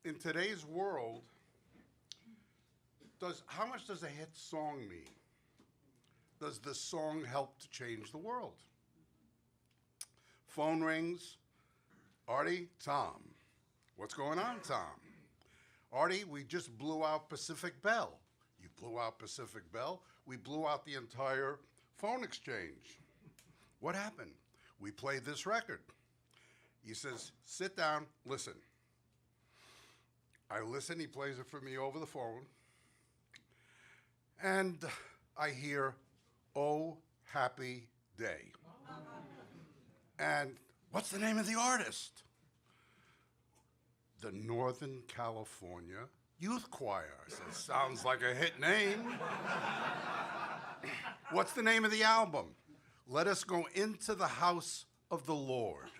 In today's world, how much does a hit song mean? Does the song help to change the world? Phone rings. Artie, Tom. What's going on, Tom? Artie, we just blew out Pacific Bell. You blew out Pacific Bell. We blew out the entire phone exchange. What happened? We played this record. He says, sit down, listen. I listen, he plays it for me over the phone. And I hear, "Oh, Happy Day." And what's the name of the artist? The Northern California Youth Choir. I said, sounds like a hit name. What's the name of the album? Let Us Go Into the House of the Lord.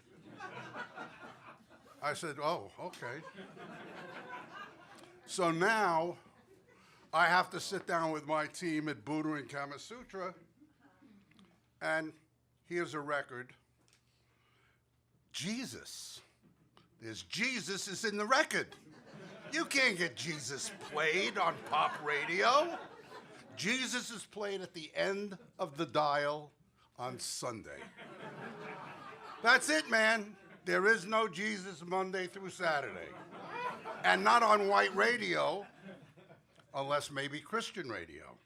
I said, oh, okay. So now I have to sit down with my team at Buddha and Kama Sutra, and here's a record. Jesus. There's Jesus is in the record. You can't get Jesus played on pop radio. Jesus is played at the end of the dial on Sunday. That's it, man. There is no Jesus Monday through Saturday. And not on white radio, unless maybe Christian radio.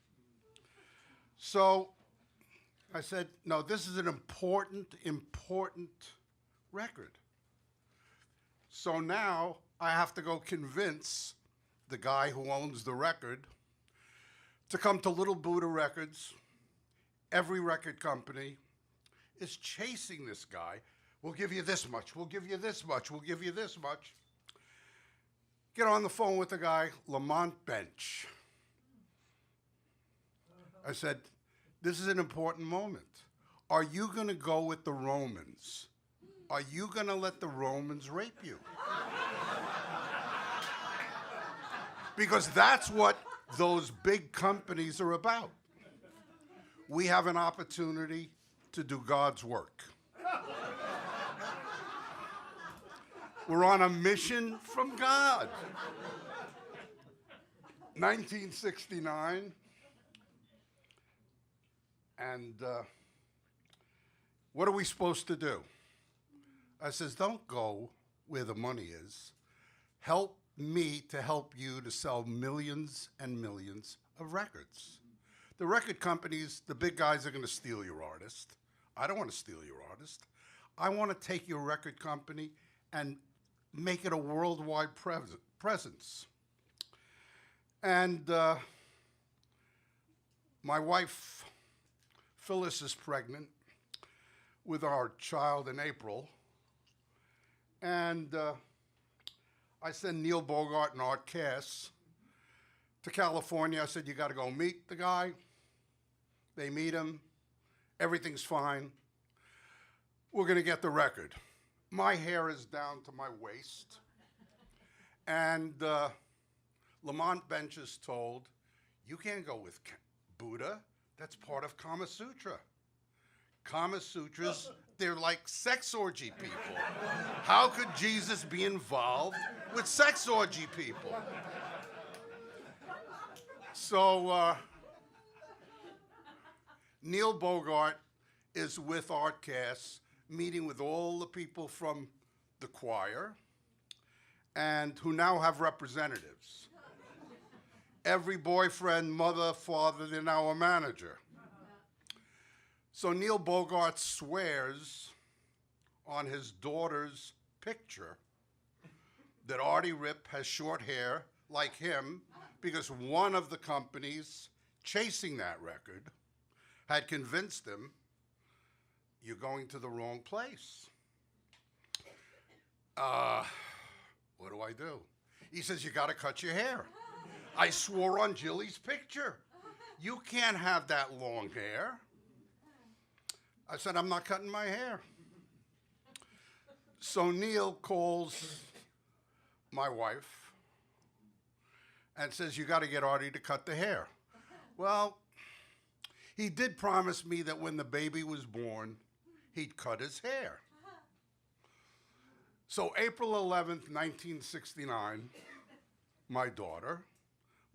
So I said, no, this is an important record. So now I have to go convince the guy who owns the record to come to Little Buddha Records. Every record company is chasing this guy. We'll give you this much, we'll give you this much, we'll give you this much. Get on the phone with the guy, Lamont Bench. I said, this is an important moment. Are you going to go with the Romans? Are you going to let the Romans rape you? Because that's what those big companies are about. We have an opportunity to do God's work. We're on a mission from God. 1969. And what are we supposed to do? I says, don't go where the money is. Help me to help you to sell millions and millions of records. The record companies, the big guys, are going to steal your artist. I don't want to steal your artist. I want to take your record company and make it a worldwide presence. And my wife, Phyllis, is pregnant with our child in April. And I send Neil Bogart and Art Cass to California. I said, you got to go meet the guy. They meet him. Everything's fine. We're going to get the record. My hair is down to my waist. And Lamont Bench is told, you can't go with Buddha. That's part of Kama Sutra. Kama Sutras, they're like sex orgy people. How could Jesus be involved with sex orgy people? So Neil Bogart is with Art Cass, meeting with all the people from the choir, and who now have representatives. Every boyfriend, mother, father, they're now a manager. So Neil Bogart swears on his daughter's picture that Artie Ripp has short hair like him because one of the companies chasing that record had convinced him, you're going to the wrong place. What do I do? He says, you got to cut your hair. I swore on Jilly's picture. You can't have that long hair. I said, I'm not cutting my hair. So Neil calls my wife and says, you got to get Artie to cut the hair. Well, he did promise me that when the baby was born, he'd cut his hair. So April 11th, 1969, my daughter,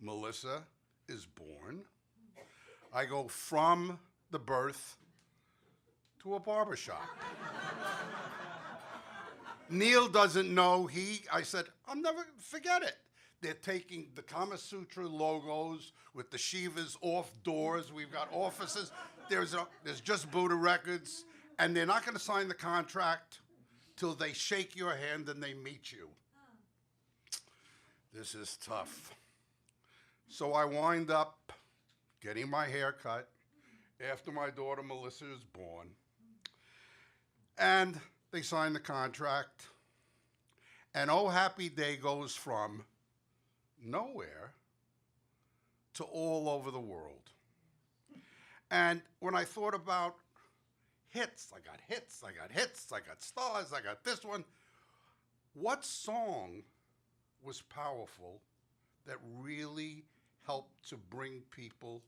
Melissa, is born. I go from the birth to a barbershop. Neil doesn't know. I said, forget it. They're taking the Kama Sutra logos with the Shivas off doors. We've got offices. There's just Buddha records. And they're not going to sign the contract till they shake your hand and they meet you. This is tough. So I wind up getting my hair cut after my daughter Melissa is born. And they sign the contract. And Oh Happy Day goes from nowhere to all over the world. And when I thought about hits, I got hits, I got hits, I got stars, I got this one. What song was powerful that really helped to bring people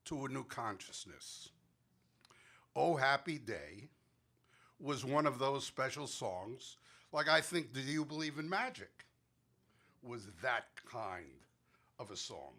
to a new consciousness? Oh Happy Day was one of those special songs. Like I think Do You Believe in Magic was that kind of a song.